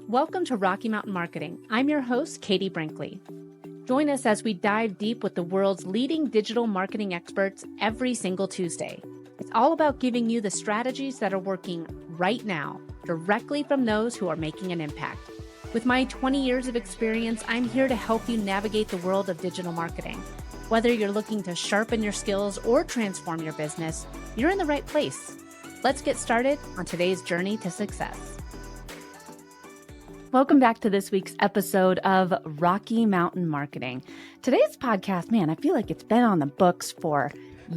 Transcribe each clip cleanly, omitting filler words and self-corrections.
Welcome to Rocky Mountain Marketing. I'm your host, Katie Brinkley. Join us as we dive deep with the world's leading digital marketing experts every single Tuesday. It's all about giving you the strategies that are working right now, directly from those who are making an impact. With my 20 years of experience, I'm here to help you navigate the world of digital marketing. Whether you're looking to sharpen your skills or transform your business, you're in the right place. Let's get started on today's journey to success. Welcome back to this week's episode of Rocky Mountain Marketing. Today's podcast, man, I feel like it's been on the books for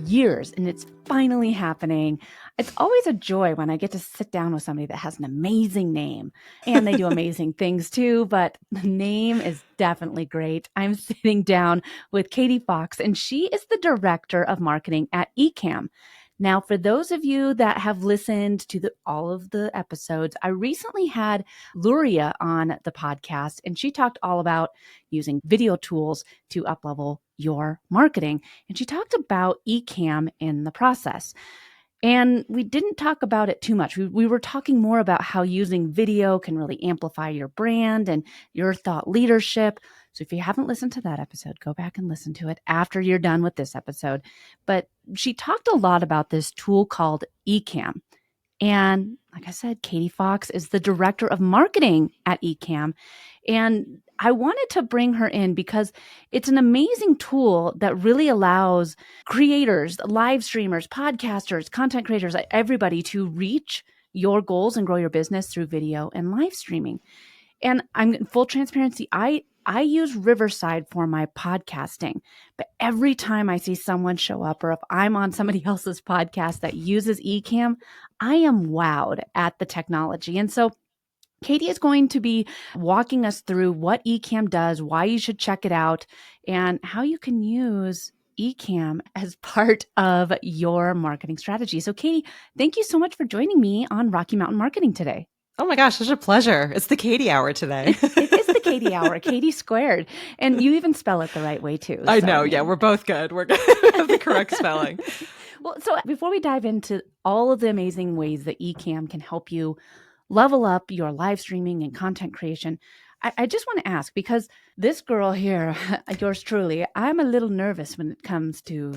years and it's finally happening. It's always a joy when I get to sit down with somebody that has an amazing name, and they do amazing things too, but the name is definitely great. I'm sitting down with Katie Fox, and she is the director of marketing at Ecamm. Now, for those of you that have listened to all of the episodes, I recently had Luria on the podcast, and she talked all about using video tools to uplevel your marketing. And she talked about Ecamm in the process. And we didn't talk about it too much. We were talking more about how using video can really amplify your brand and your thought leadership. So if you haven't listened to that episode, go back and listen to it after you're done with this episode. But she talked a lot about this tool called Ecamm. And like I said, Katie Fox is the director of marketing at Ecamm. And I wanted to bring her in because it's an amazing tool that really allows creators, live streamers, podcasters, content creators, everybody to reach your goals and grow your business through video and live streaming. And I'm in full transparency. I use Riverside for my podcasting, but every time I see someone show up, or if I'm on somebody else's podcast that uses Ecamm, I am wowed at the technology. And so Katie is going to be walking us through what Ecamm does, why you should check it out, and how you can use Ecamm as part of your marketing strategy. So Katie, thank you so much for joining me on Rocky Mountain Marketing today. Oh my gosh, such a pleasure. It's the Katie hour today. It is the Katie hour, Katie squared. And you even spell it the right way too. I know. Yeah, we're both good. We're good. The correct spelling. Well, so before we dive into all of the amazing ways that Ecamm can help you level up your live streaming and content creation, I just want to ask, because this girl here, yours truly, I'm a little nervous when it comes to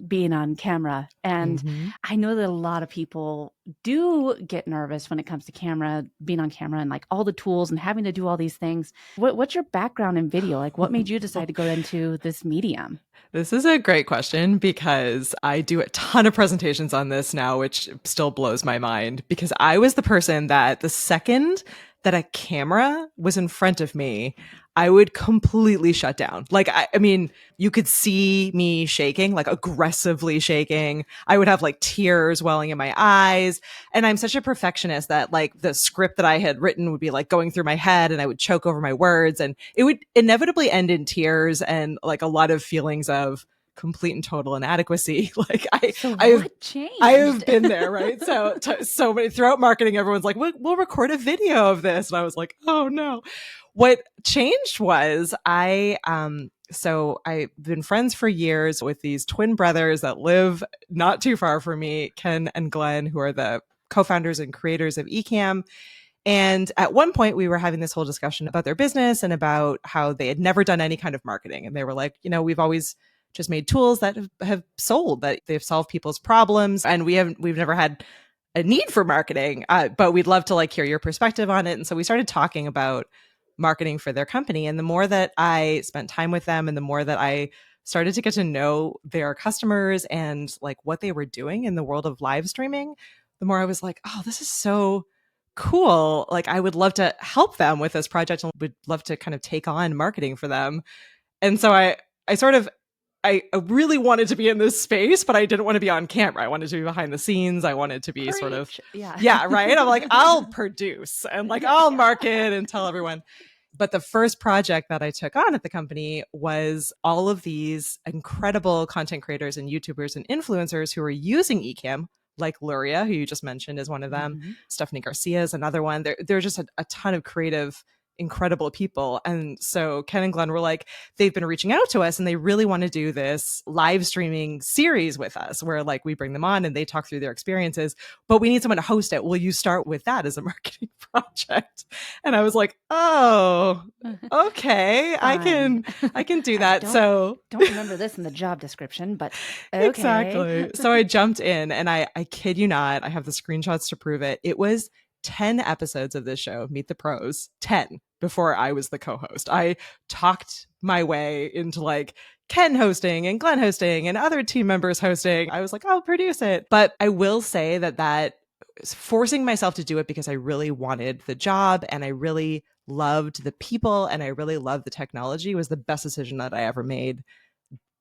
being on camera. And I know that a lot of people do get nervous when it comes to being on camera and like all the tools and having to do all these things. What's your background in video? Like what made you decide to go into this medium? This is a great question because I do a ton of presentations on this now, which still blows my mind, because I was the person that the second that a camera was in front of me, I would completely shut down. Like, I mean, you could see me shaking, like aggressively shaking. I would have like tears welling in my eyes. And I'm such a perfectionist that like the script that I had written would be like going through my head and I would choke over my words and it would inevitably end in tears and like a lot of feelings of complete and total inadequacy. Like what changed? I have been there, right? So many throughout marketing, everyone's like, we'll record a video of this. And I was like, oh no. What changed was so I've been friends for years with these twin brothers that live not too far from me, Ken and Glenn, who are the co-founders and creators of Ecamm. And at one point we were having this whole discussion about their business and about how they had never done any kind of marketing. And they were like, we've always just made tools that have sold, that they've solved people's problems. And we've never had a need for marketing, but we'd love to like hear your perspective on it. And so we started talking about marketing for their company. And the more that I spent time with them and the more that I started to get to know their customers and like what they were doing in the world of live streaming, the more I was like, oh, this is so cool. Like I would love to help them with this project and would love to kind of take on marketing for them. And so I really wanted to be in this space, but I didn't want to be on camera. I wanted to be behind the scenes. I wanted to be sort of, yeah, right. I'm like, I'll produce and like, I'll market and tell everyone. But the first project that I took on at the company was all of these incredible content creators and YouTubers and influencers who are using Ecamm, like Luria, who you just mentioned is one of them. Stephanie Garcia is another one. There's just a ton of creative incredible people. And so Ken and Glenn were like, they've been reaching out to us and they really want to do this live streaming series with us where like we bring them on and they talk through their experiences, but we need someone to host it. Will you start with that as a marketing project? And I was like, oh, okay, I can do that. So don't remember this in the job description, but okay. Exactly. So I jumped in and I kid you not, I have the screenshots to prove it. It was 10 episodes of this show, Meet the Pros, 10 before I was the co-host. I talked my way into like Ken hosting and Glenn hosting and other team members hosting. I was like, I'll produce it. But I will say that forcing myself to do it because I really wanted the job and I really loved the people and I really loved the technology was the best decision that I ever made.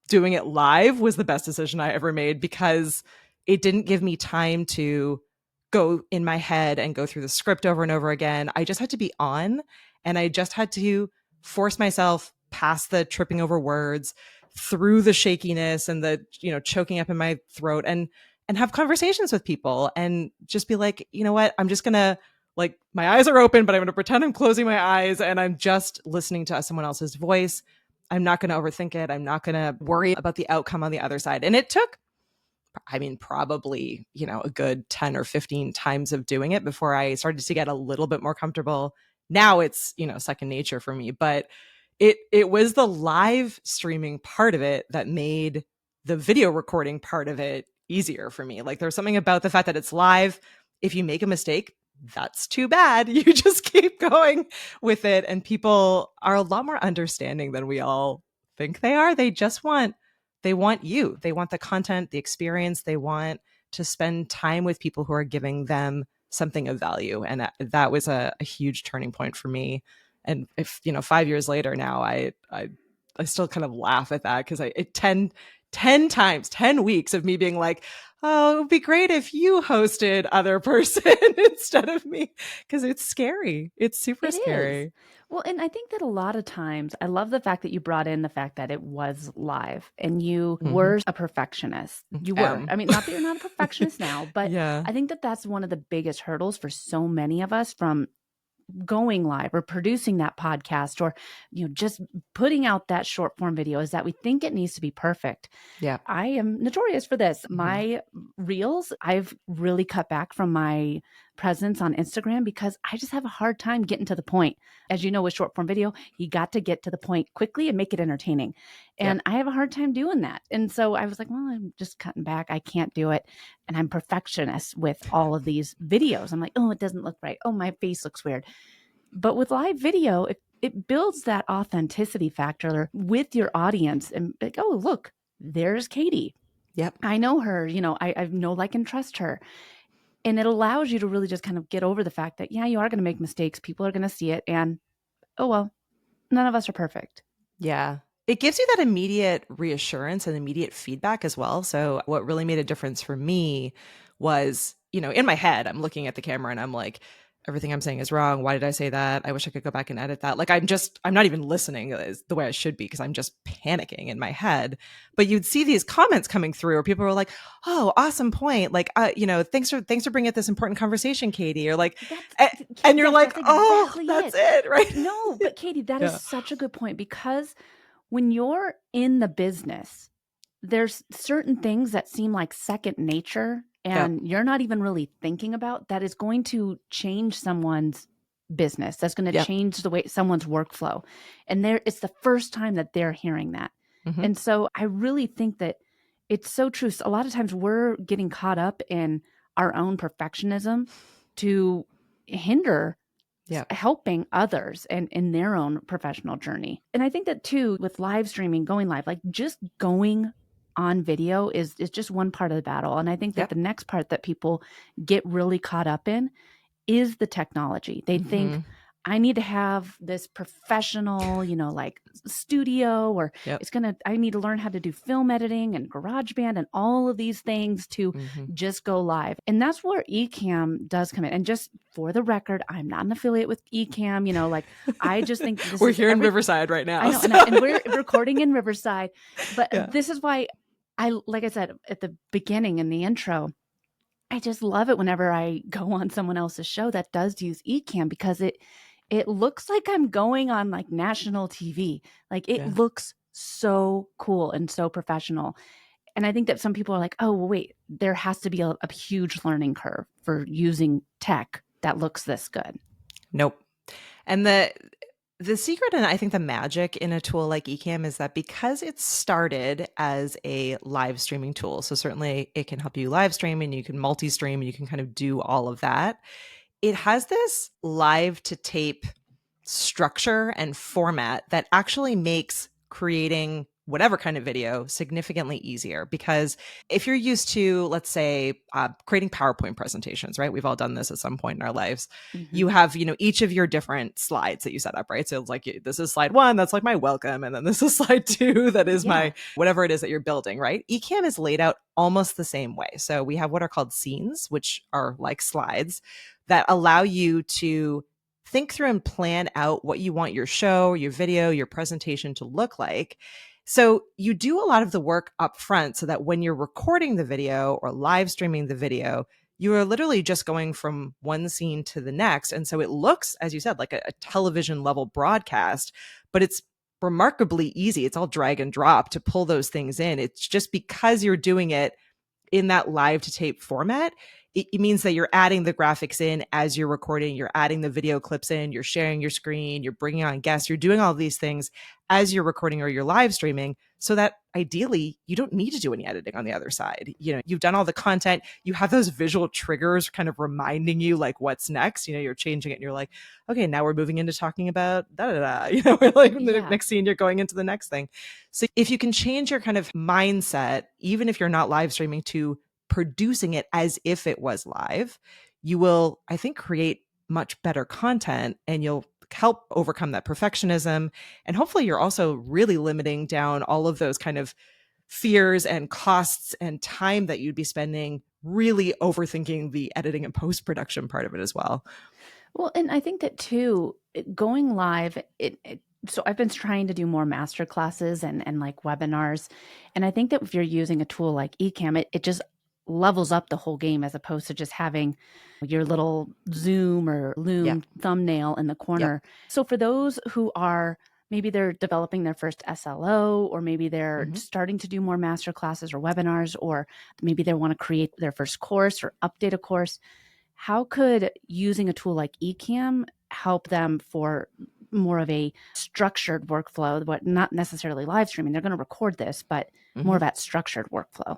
Doing it live was the best decision I ever made because it didn't give me time to go in my head and go through the script over and over again. I just had to be on and I just had to force myself past the tripping over words, through the shakiness and the, choking up in my throat and have conversations with people and just be like, you know what, I'm just going to like, my eyes are open, but I'm going to pretend I'm closing my eyes and I'm just listening to someone else's voice. I'm not going to overthink it. I'm not going to worry about the outcome on the other side. And it took, probably, a good 10 or 15 times of doing it before I started to get a little bit more comfortable. Now it's, second nature for me, but it was the live streaming part of it that made the video recording part of it easier for me. Like there's something about the fact that it's live. If you make a mistake, that's too bad. You just keep going with it. And people are a lot more understanding than we all think they are. They want you. They want the content, the experience. They want to spend time with people who are giving them something of value. And that was a huge turning point for me. And if, 5 years later now, I still kind of laugh at that because 10 times, 10 weeks of me being like, oh, it would be great if you hosted other person instead of me. Because it's scary. It's super scary. Is. Well, and I think that a lot of times, I love the fact that you brought in the fact that it was live and you were a perfectionist. You were. I mean, not that you're not a perfectionist now, but yeah. I think that that's one of the biggest hurdles for so many of us from going live or producing that podcast or just putting out that short form video is that we think it needs to be perfect. Yeah. I am notorious for this. My reels, I've really cut back from my presence on Instagram because I just have a hard time getting to the point. As you know, with short form video, you got to get to the point quickly and make it entertaining. And I have a hard time doing that. And so I was like, well, I'm just cutting back. I can't do it. And I'm perfectionist with all of these videos. I'm like, oh, it doesn't look right. Oh, my face looks weird. But with live video, it builds that authenticity factor with your audience and like, oh, look, there's Katie. Yep. I know her, I know, like, and trust her. And it allows you to really just kind of get over the fact that, yeah, you are going to make mistakes. People are going to see it. And, oh, well, none of us are perfect. Yeah. It gives you that immediate reassurance and immediate feedback as well. So what really made a difference for me was, in my head, I'm looking at the camera and I'm like, everything I'm saying is wrong. Why did I say that? I wish I could go back and edit that. Like, I'm not even listening the way I should be because I'm just panicking in my head. But you'd see these comments coming through where people were like, oh, awesome point. Like, thanks for bringing up this important conversation, Katie. Or like, and you're like, oh, that's it. Right. No, but Katie, that is such a good point because when you're in the business, there's certain things that seem like second nature and you're not even really thinking about that is going to change someone's business. That's going to change the way someone's workflow. And it's the first time that they're hearing that. And so I really think that it's so true. So a lot of times we're getting caught up in our own perfectionism to hinder helping others and in their own professional journey. And I think that too, with live streaming, going live, like just going on video is just one part of the battle. And I think that the next part that people get really caught up in is the technology. They think, I need to have this professional, like studio or I need to learn how to do film editing and GarageBand and all of these things to just go live. And that's where Ecamm does come in. And just for the record, I'm not an affiliate with Ecamm, like I just think we're here in Riverside right now. I know, and we're recording in Riverside, but this is why like I said, at the beginning in the intro, I just love it whenever I go on someone else's show that does use Ecamm because it it looks like I'm going on like national TV. Like it Yeah. looks so cool and so professional. And I think that some people are like, oh, well, wait, there has to be a huge learning curve for using tech that looks this good. Nope. And the secret, and I think the magic in a tool like Ecamm, is that because it started as a live streaming tool, so certainly it can help you live stream and you can multi-stream and you can kind of do all of that. It has this live to tape structure and format that actually makes creating whatever kind of video significantly easier. Because if you're used to, let's say, creating PowerPoint presentations, right? We've all done this at some point in our lives. Mm-hmm. You have, each of your different slides that you set up, right? So it's like, this is slide 1, that's like my welcome. And then this is slide 2, that is my whatever it is that you're building, right? Ecamm is laid out almost the same way. So we have what are called scenes, which are like slides that allow you to think through and plan out what you want your show, your video, your presentation to look like. So you do a lot of the work up front so that when you're recording the video or live streaming the video, you are literally just going from one scene to the next. And so it looks, as you said, like a television level broadcast, but it's remarkably easy. It's all drag and drop to pull those things in. It's just because you're doing it in that live to tape format, it means that you're adding the graphics in as you're recording, you're adding the video clips in, you're sharing your screen, you're bringing on guests, you're doing all of these things as you're recording or you're live streaming, so that ideally you don't need to do any editing on the other side. You've done all the content, you have those visual triggers kind of reminding you like what's next. You're changing it and you're like, okay, now we're moving into talking about da da da. Like the next scene, you're going into the next thing. So if you can change your kind of mindset, even if you're not live streaming, to producing it as if it was live, you will, I think, create much better content and you'll help overcome that perfectionism. And hopefully you're also really limiting down all of those kind of fears and costs and time that you'd be spending really overthinking the editing and post-production part of it as well. Well, and I think that too, going live, so I've been trying to do more master classes and like webinars. And I think that if you're using a tool like Ecamm, it just levels up the whole game as opposed to just having your little Zoom or Loom thumbnail in the corner. So for those who are, maybe they're developing their first SLO, or maybe they're starting to do more master classes or webinars, or maybe they want to create their first course or update a course, how could using a tool like Ecamm help them for more of a structured workflow, but not necessarily live streaming? They're going to record this, but more of that structured workflow.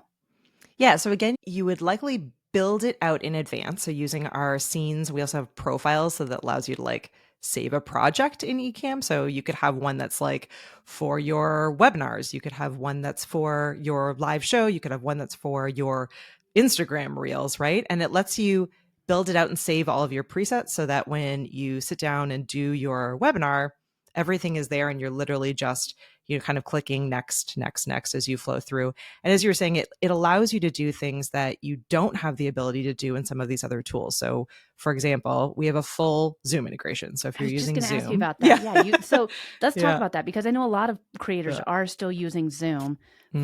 Yeah. So again, you would likely build it out in advance. So using our scenes, we also have profiles, so that allows you to like save a project in Ecamm. So you could have one that's like for your webinars. You could have one that's for your live show. You could have one that's for your Instagram reels, right? And it lets you build it out and save all of your presets so that when you sit down and do your webinar, everything is there and you're literally just kind of clicking next as you flow through. And as you were saying, it allows you to do things that you don't have the ability to do in some of these other tools. So for example, we have a full Zoom integration. So if you're using Zoom, ask you about that. So let's talk about that, because I know a lot of creators are still using Zoom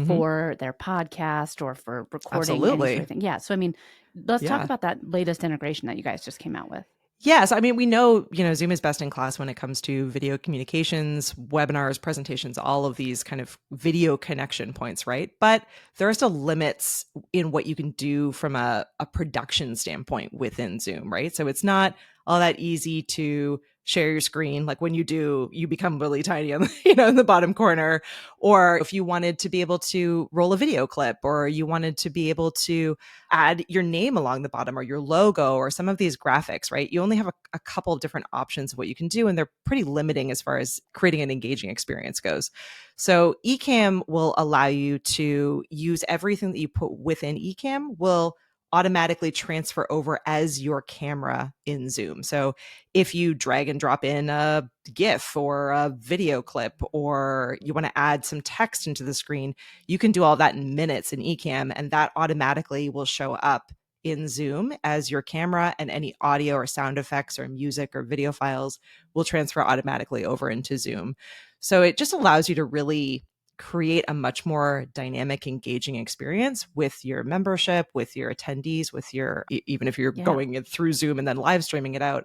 for their podcast or for recording. Absolutely. Yeah. So I mean, let's talk about that latest integration that you guys just came out with. Yes. I mean, we know, Zoom is best in class when it comes to video communications, webinars, presentations, all of these kind of video connection points, right? But there are still limits in what you can do from a production standpoint within Zoom, right? So it's not all that easy to share your screen. Like when you do, you become really tiny on in the bottom corner. Or if you wanted to be able to roll a video clip, or you wanted to be able to add your name along the bottom or your logo or some of these graphics, right? You only have a couple of different options of what you can do, and they're pretty limiting as far as creating an engaging experience goes. So Ecamm will allow you to use everything that you put within Ecamm will automatically transfer over as your camera in Zoom. So if you drag and drop in a GIF or a video clip, or you want to add some text into the screen, you can do all that in minutes in Ecamm, and that automatically will show up in Zoom as your camera, and any audio or sound effects or music or video files will transfer automatically over into Zoom. So it just allows you to really create a much more dynamic, engaging experience with your membership, with your attendees, with your, even if you're going in through Zoom and then live streaming it out,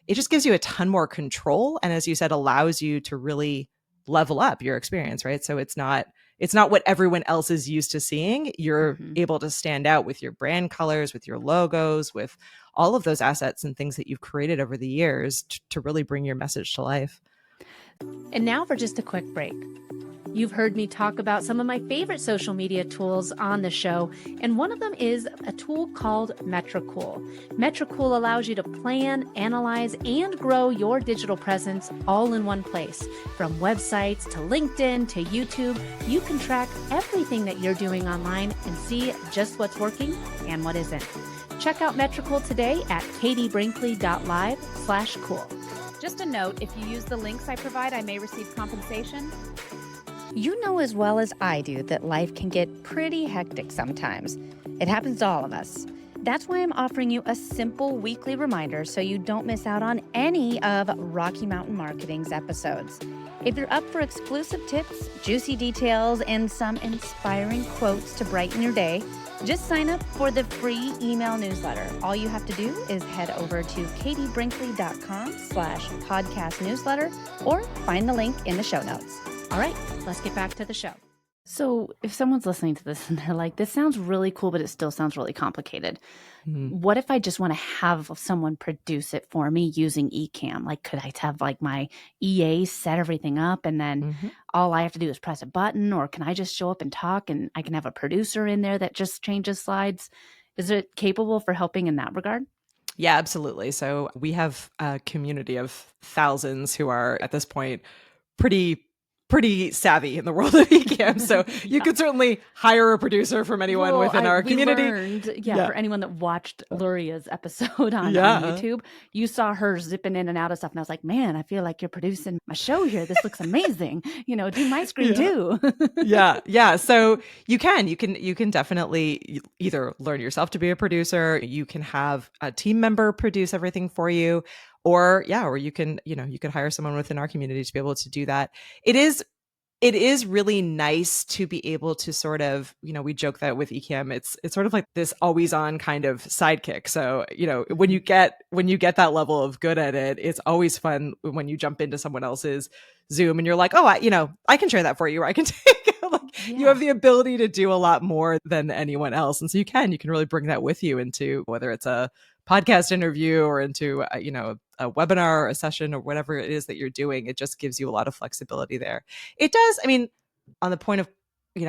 it just gives you a ton more control. And as you said, allows you to really level up your experience, right? So it's not what everyone else is used to seeing. You're able to stand out with your brand colors, with your logos, with all of those assets and things that you've created over the years to really bring your message to life. And now for just a quick break. You've heard me talk about some of my favorite social media tools on the show, and one of them is a tool called Metricool. Metricool allows you to plan, analyze, and grow your digital presence all in one place. From websites to LinkedIn to YouTube, you can track everything that you're doing online and see just what's working and what isn't. Check out Metricool today at katiebrinkley.live/cool. Just a note, if you use the links I provide, I may receive compensation. You know as well as I do that life can get pretty hectic sometimes. It happens to all of us. That's why I'm offering you a simple weekly reminder so you don't miss out on any of Rocky Mountain Marketing's episodes. If you're up for exclusive tips, juicy details, and some inspiring quotes to brighten your day, just sign up for the free email newsletter. All you have to do is head over to katiebrinkley.com/podcast newsletter or find the link in the show notes. All right, let's get back to the show. So if someone's listening to this and they're like, this sounds really cool, but it still sounds really complicated. What if I just want to have someone produce it for me using Ecamm? Like, could I have like my EA set everything up and then all I have to do is press a button? Or can I just show up and talk and I can have a producer in there that just changes slides? Is it capable for helping in that regard? Yeah, absolutely. So we have a community of thousands who are at this point pretty savvy in the world of Ecamm. So you could certainly hire a producer from anyone within our community. Learned, for anyone that watched Luria's episode on YouTube, you saw her zipping in and out of stuff. And I was like, man, I feel like you're producing my show here. This looks amazing. Do my screen too. Yeah. So you can definitely either learn yourself to be a producer. You can have a team member produce everything for you. Or you can, you could hire someone within our community to be able to do that. It is really nice to be able to sort of, we joke that with Ecamm, it's sort of like this always on kind of sidekick. So, when you get that level of good at it, it's always fun when you jump into someone else's Zoom and you're like, oh, I can share that for you, or I can take you have the ability to do a lot more than anyone else. And so you can really bring that with you into whether it's a podcast interview or into a webinar or a session or whatever it is that you're doing. It just gives you a lot of flexibility there. It does. I mean, on the point of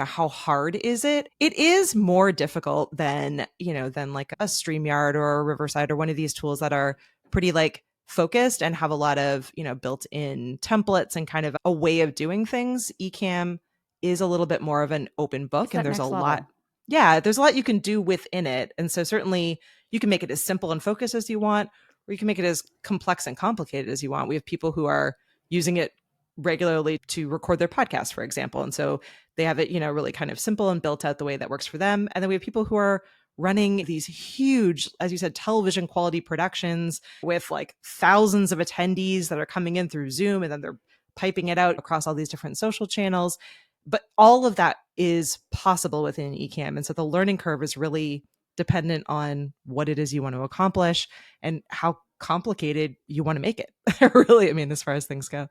how hard is it? It is more difficult than like a StreamYard or a Riverside or one of these tools that are pretty like focused and have a lot of built-in templates and kind of a way of doing things. Ecamm is a little bit more of an open book, and there's a lot. Yeah, there's a lot you can do within it. And so certainly you can make it as simple and focused as you want, or you can make it as complex and complicated as you want. We have people who are using it regularly to record their podcast, for example. And so they have it, really kind of simple and built out the way that works for them. And then we have people who are running these huge, as you said, television quality productions with like thousands of attendees that are coming in through Zoom, and then they're piping it out across all these different social channels. But all of that is possible within Ecamm. And so the learning curve is really dependent on what it is you want to accomplish and how complicated you want to make it. Really, as far as things go.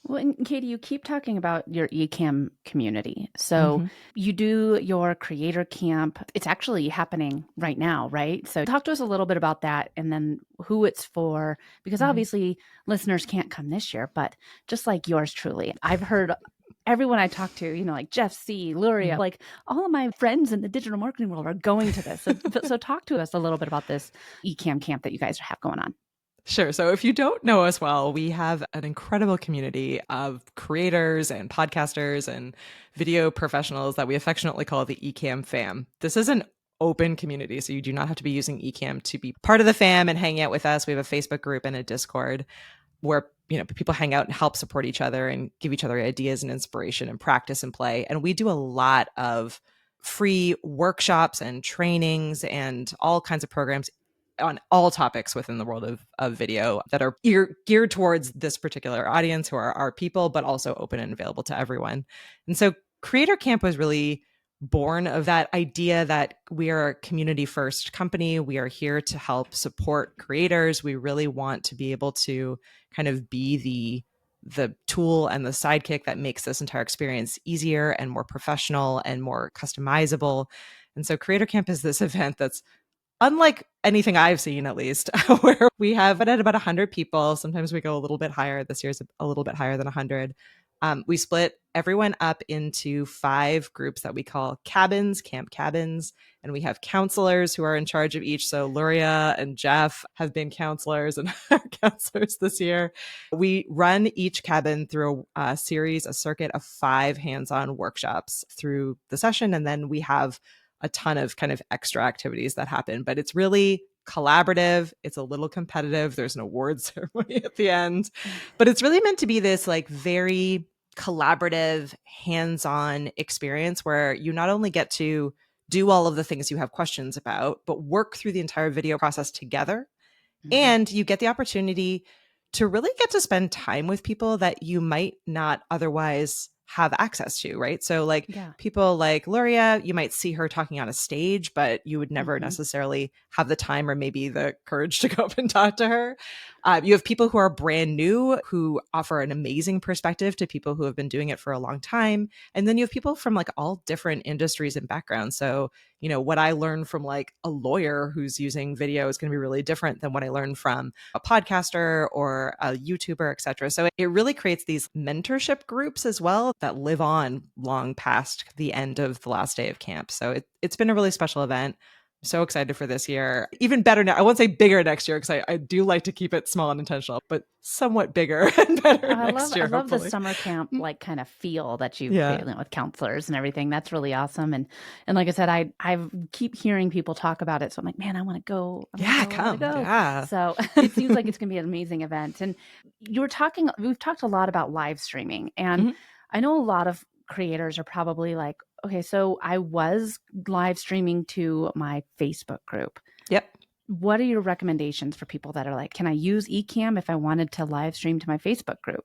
Well, and Katie, you keep talking about your Ecamm community. So you do your creator camp. It's actually happening right now, right? So talk to us a little bit about that and then who it's for, because obviously listeners can't come this year, but just like yours truly, I've heard everyone I talk to, like Jeff C., Luria, like all of my friends in the digital marketing world are going to this. So talk to us a little bit about this Ecamm camp that you guys have going on. Sure. So if you don't know us well, we have an incredible community of creators and podcasters and video professionals that we affectionately call the Ecamm fam. This is an open community, so you do not have to be using Ecamm to be part of the fam and hang out with us. We have a Facebook group and a Discord where people hang out and help support each other and give each other ideas and inspiration and practice and play. And we do a lot of free workshops and trainings and all kinds of programs on all topics within the world of video that are geared towards this particular audience who are our people, but also open and available to everyone. And so Creator Camp was really born of that idea that we are a community first company. We are here to help support creators. We really want to be able to kind of be the tool and the sidekick that makes this entire experience easier and more professional and more customizable. And so Creator Camp is this event that's unlike anything I've seen, at least, where we have it at about 100 people. Sometimes we go a little bit higher. This year's a little bit higher than 100. We split everyone up into 5 groups that we call cabins, camp cabins. And we have counselors who are in charge of each. So Luria and Jeff have been counselors and are counselors this year. We run each cabin through a circuit of 5 hands-on workshops through the session. And then we have a ton of kind of extra activities that happen, but it's really collaborative. It's a little competitive. There's an award ceremony at the end, but it's really meant to be this like very collaborative, hands-on experience where you not only get to do all of the things you have questions about, but work through the entire video process together. Mm-hmm. And you get the opportunity to really get to spend time with people that you might not otherwise have access to, right? So like people like Luria, you might see her talking on a stage, but you would never necessarily have the time or maybe the courage to go up and talk to her. You have people who are brand new who offer an amazing perspective to people who have been doing it for a long time. And then you have people from like all different industries and backgrounds. So, you know, what I learned from like a lawyer who's using video is going to be really different than what I learned from a podcaster or a YouTuber, et cetera. So it really creates these mentorship groups as well that live on long past the end of the last day of camp. So it's been a really special event. So excited for this year. Even better now. I won't say bigger next year because I do like to keep it small and intentional, but somewhat bigger and better next year. I love the summer camp like kind of feel that you create with counselors and everything. That's really awesome. And like I said, I keep hearing people talk about it. So I'm like, man, I want to go. Come. Yeah. So it seems like it's going to be an amazing event. And we've talked a lot about live streaming. And I know a lot of creators are probably like, okay, so I was live streaming to my Facebook group. Yep. What are your recommendations for people that are like, can I use Ecamm if I wanted to live stream to my Facebook group?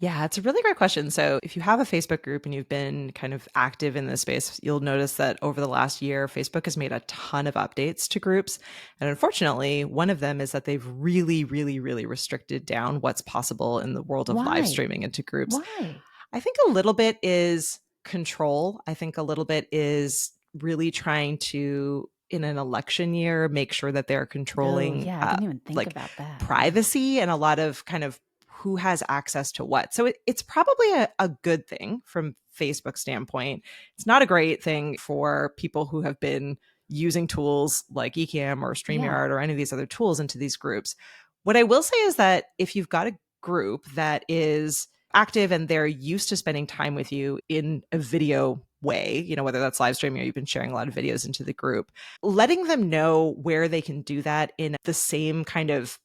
Yeah, it's a really great question. So if you have a Facebook group and you've been kind of active in this space, you'll notice that over the last year, Facebook has made a ton of updates to groups. And unfortunately, one of them is that they've really, really, really restricted down what's possible in the world of live streaming into groups. Why? I think a little bit is control. I think a little bit is really trying to, in an election year, make sure that they're controlling I didn't even think about that. Privacy and a lot of kind of who has access to what. So it's probably a good thing from Facebook's standpoint. It's not a great thing for people who have been using tools like Ecamm or StreamYard or any of these other tools into these groups. What I will say is that if you've got a group that is active and they're used to spending time with you in a video way, you know, whether that's live streaming or you've been sharing a lot of videos into the group, letting them know where they can do that in the same kind of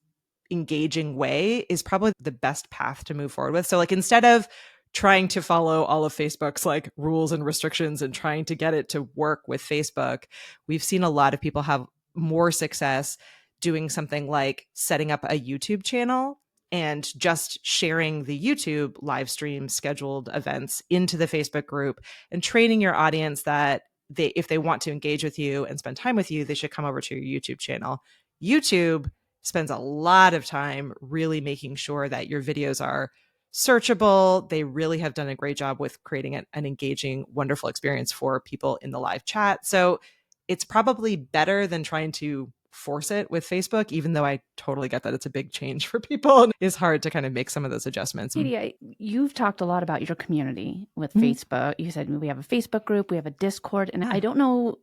engaging way is probably the best path to move forward with. So like instead of trying to follow all of Facebook's like rules and restrictions and trying to get it to work with Facebook, we've seen a lot of people have more success doing something like setting up a YouTube channel and just sharing the YouTube live stream scheduled events into the Facebook group and training your audience that if they want to engage with you and spend time with you, they should come over to your YouTube channel. YouTube spends a lot of time really making sure that your videos are searchable. They really have done a great job with creating an engaging, wonderful experience for people in the live chat. So it's probably better than trying to force it with Facebook, even though I totally get that it's a big change for people and it's hard to kind of make some of those adjustments. Katie, you've talked a lot about your community with Facebook. You said we have a Facebook group, we have a Discord, and I don't know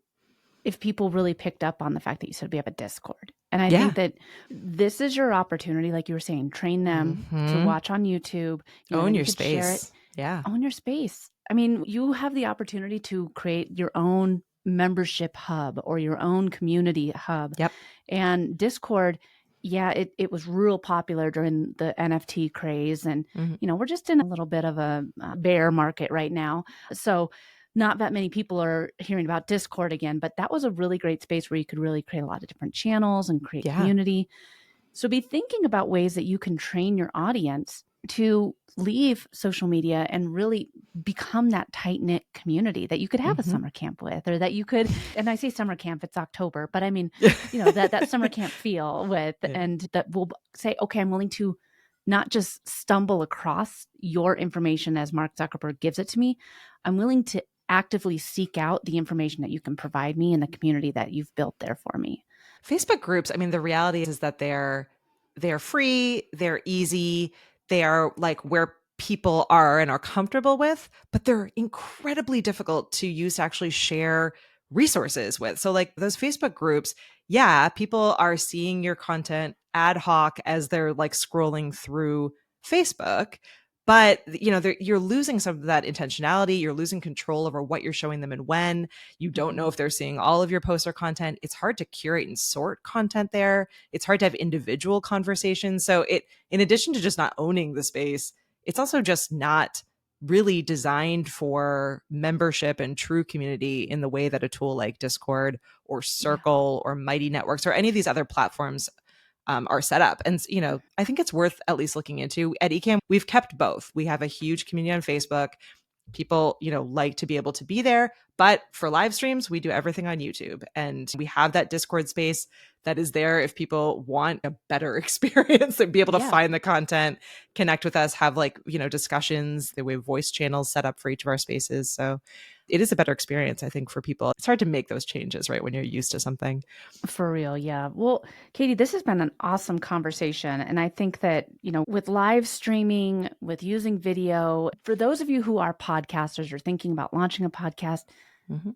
if people really picked up on the fact that you said we have a Discord. And I think that this is your opportunity, like you were saying, train them to watch on YouTube. Own your space. Yeah. Own your space. I mean, you have the opportunity to create your own membership hub or your own community hub. Yep. And Discord, it was real popular during the NFT craze. And, you know, we're just in a little bit of a bear market right now. So not that many people are hearing about Discord again, but that was a really great space where you could really create a lot of different channels and create community. So be thinking about ways that you can train your audience to leave social media and really become that tight-knit community that you could have a summer camp with, or that you could, and I say summer camp, it's October, but I mean, that summer camp feel with, and that will say, okay, I'm willing to not just stumble across your information as Mark Zuckerberg gives it to me. I'm willing to actively seek out the information that you can provide me in the community that you've built there for me. Facebook groups, I mean, the reality is that they're free, they're easy, they are like where people are and are comfortable with, but they're incredibly difficult to use to actually share resources with. So like those Facebook groups, yeah, people are seeing your content ad hoc as they're like scrolling through Facebook, but you're losing some of that intentionality. You're losing control over what you're showing them and when. You don't know if they're seeing all of your posts or content. It's hard to curate and sort content there. It's hard to have individual conversations. So in addition to just not owning the space, it's also just not really designed for membership and true community in the way that a tool like Discord or Circle or Mighty Networks or any of these other platforms are set up. And, I think it's worth at least looking into. At Ecamm, we've kept both. We have a huge community on Facebook. People, like to be able to be there. But for live streams, we do everything on YouTube. And we have that Discord space that is there if people want a better experience and be able to find the content, connect with us, have discussions. We have voice channels set up for each of our spaces. So it is a better experience, I think, for people. It's hard to make those changes, right, when you're used to something. For real, yeah. Well, Katie, this has been an awesome conversation. And I think that, with live streaming, with using video, for those of you who are podcasters or thinking about launching a podcast,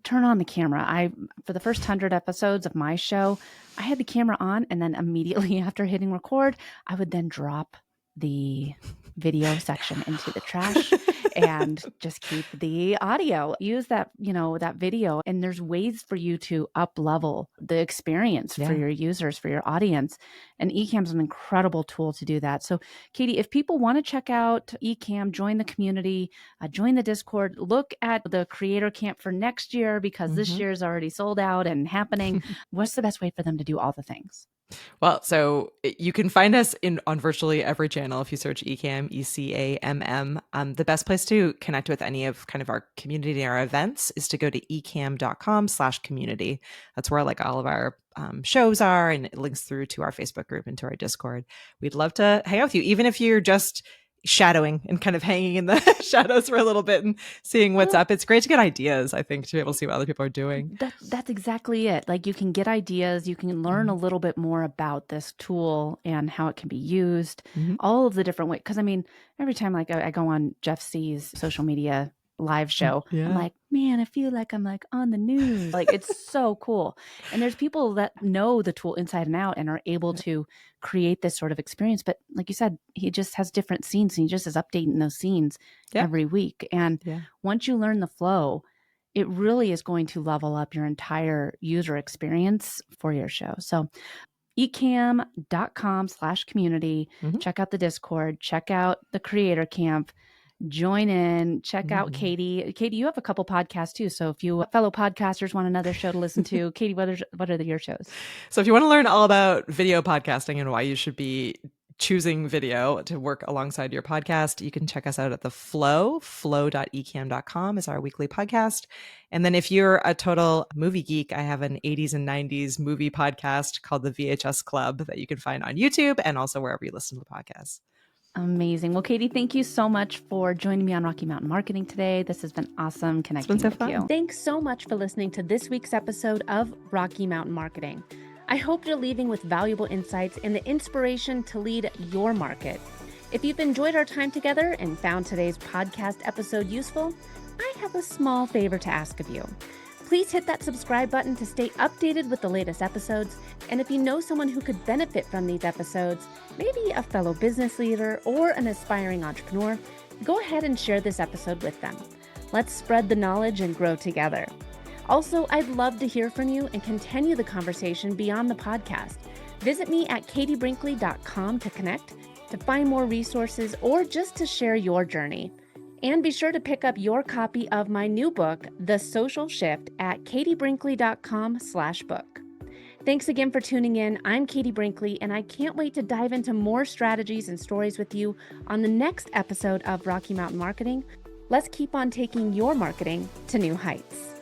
turn on the camera. For the first 100 episodes of my show, I had the camera on, and then immediately after hitting record, I would then drop the video section into the trash and just keep the audio. Use that, that video. And there's ways for you to up level the experience for your users, for your audience. And Ecamm is an incredible tool to do that. So Katie, if people want to check out Ecamm, join the community, join the Discord, look at the creator camp for next year, because this year is already sold out and happening. What's the best way for them to do all the things? Well, so you can find us on virtually every channel if you search Ecamm, ECAMM. The best place to connect with any of kind of our community and our events is to go to ecamm.com/community. That's where all of our shows are, and it links through to our Facebook group and to our Discord. We'd love to hang out with you, even if you're just shadowing and kind of hanging in the shadows for a little bit and seeing what's up. It's great to get ideas, I think, to be able to see what other people are doing. That's exactly it. You can get ideas, you can learn a little bit more about this tool and how it can be used, all of the different ways. Because every time I go on Jeff C's social media live show, I'm like, man, I feel like I'm on the news. It's so cool. And there's people that know the tool inside and out and are able to create this sort of experience. But like you said, he just has different scenes, and he just is updating those scenes every week. And once you learn the flow, it really is going to level up your entire user experience for your show. So ecamm.com/community, check out the Discord, check out the creator camp, join in, check out Katie. Katie, you have a couple podcasts too. So if you fellow podcasters want another show to listen to, Katie, what are your shows? So if you want to learn all about video podcasting and why you should be choosing video to work alongside your podcast, you can check us out at the flow.ecamm.com is our weekly podcast. And then if you're a total movie geek, I have an 80s and 90s movie podcast called the VHS Club that you can find on YouTube and also wherever you listen to the podcasts. Amazing. Well, Katie, thank you so much for joining me on Rocky Mountain Marketing today. This has been awesome connecting with you. Thanks so much for listening to this week's episode of Rocky Mountain Marketing. I hope you're leaving with valuable insights and the inspiration to lead your market. If you've enjoyed our time together and found today's podcast episode useful, I have a small favor to ask of you. Please hit that subscribe button to stay updated with the latest episodes. And if you know someone who could benefit from these episodes, maybe a fellow business leader or an aspiring entrepreneur, go ahead and share this episode with them. Let's spread the knowledge and grow together. Also, I'd love to hear from you and continue the conversation beyond the podcast. Visit me at katiebrinkley.com to connect, to find more resources, or just to share your journey. And be sure to pick up your copy of my new book, The Social Shift, at katiebrinkley.com/book. Thanks again for tuning in. I'm Katie Brinkley, and I can't wait to dive into more strategies and stories with you on the next episode of Rocky Mountain Marketing. Let's keep on taking your marketing to new heights.